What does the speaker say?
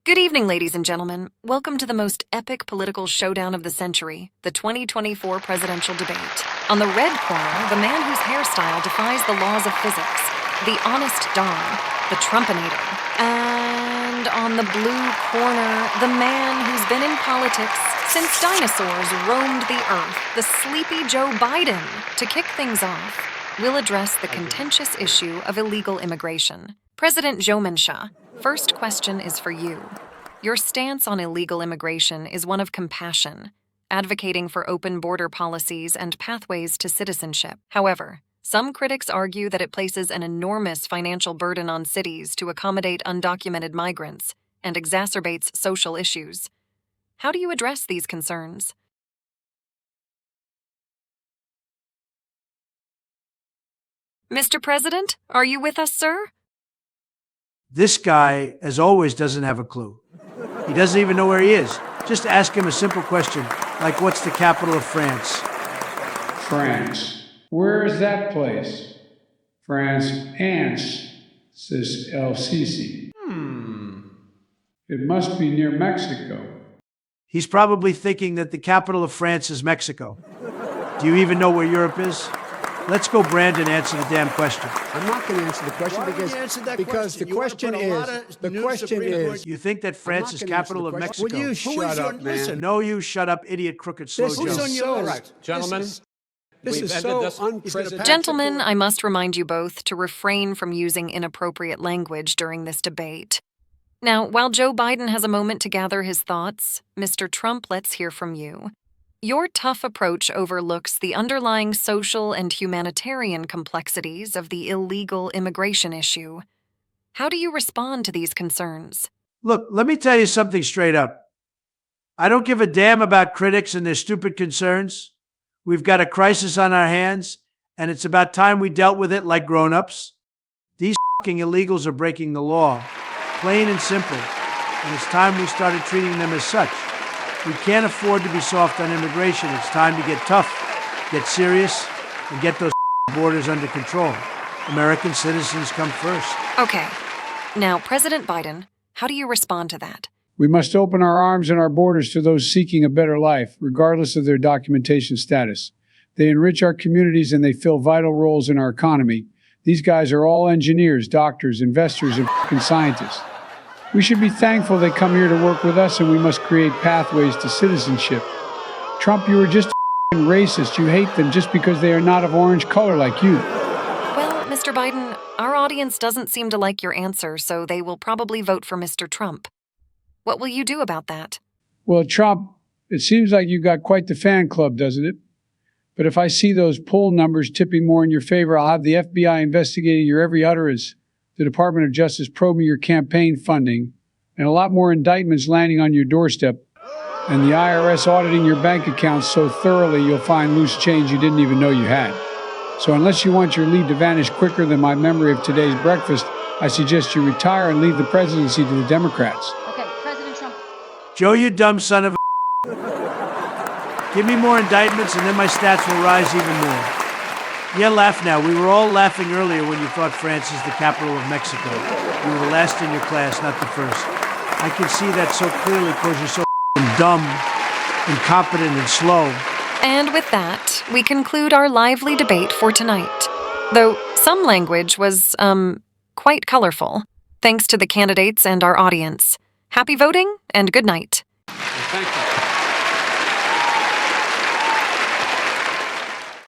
Good evening, ladies and gentlemen. Welcome to the most epic political showdown of the century, the 2024 presidential debate. On the red corner, the man whose hairstyle defies the laws of physics, the honest Don, the Trumpinator. And on the blue corner, the man who's been in politics since dinosaurs roamed the earth, the sleepy Joe Biden. To kick things off, we'll address the contentious issue of illegal immigration. President Joe Manchin, first question is for you. Your stance on illegal immigration is one of compassion, advocating for open border policies and pathways to citizenship. However, some critics argue that it places an enormous financial burden on cities to accommodate undocumented migrants and exacerbates social issues. How do you address these concerns? Mr. President, are you with us, sir? This guy, as always, doesn't have a clue. He doesn't even know where he is. Just ask him a simple question, like what's the capital of France? France. Where is that place? France ants, says El Sisi. It must be near Mexico. He's probably thinking that the capital of France is Mexico. Do you even know where Europe is? Let's go, Brandon, answer the damn question. I'm not going to answer the question because the question is, You think that France is capital of Mexico? Will you shut up, man? No, you shut up, idiot, crooked, slow This is Joe. so All right, gentlemen. This is so unprecedented. Gentlemen, I must remind you both to refrain from using inappropriate language during this debate. Now, while Joe Biden has a moment to gather his thoughts, Mr. Trump, let's hear from you. Your tough approach overlooks the underlying social and humanitarian complexities of the illegal immigration issue. How do you respond to these concerns? Look, let me tell you something straight up. I don't give a damn about critics and their stupid concerns. We've got a crisis on our hands, and it's about time we dealt with it like grown-ups. These fucking illegals are breaking the law, plain and simple, and it's time we started treating them as such. We can't afford to be soft on immigration. It's time to get tough, get serious, and get those borders under control. American citizens come first. Okay. Now, President Biden, how do you respond to that? We must open our arms and our borders to those seeking a better life, regardless of their documentation status. They enrich our communities and they fill vital roles in our economy. These guys are all engineers, doctors, investors, and f***ing scientists. We should be thankful they come here to work with us, and we must create pathways to citizenship. Trump, you are just a f***ing racist. You hate them just because they are not of orange color like you. Well, Mr. Biden, our audience doesn't seem to like your answer, so they will probably vote for Mr. Trump. What will you do about that? Well, Trump, it seems like you got quite the fan club, doesn't it? But if I see those poll numbers tipping more in your favor, I'll have the FBI investigating your every utterance, the Department of Justice probing your campaign funding, and a lot more indictments landing on your doorstep, and the IRS auditing your bank accounts so thoroughly you'll find loose change you didn't even know you had. So unless you want your lead to vanish quicker than my memory of today's breakfast, I suggest you retire and leave the presidency to the Democrats. Okay, President Trump. Joe, you dumb son of a... Give me more indictments and then my stats will rise even more. Yeah, laugh now. We were all laughing earlier when you thought France is the capital of Mexico. You were the last in your class, not the first. I can see that so clearly because you're so dumb, incompetent, and slow. And with that, we conclude our lively debate for tonight. Though some language was, quite colorful. Thanks to the candidates and our audience. Happy voting and good night. Thank you.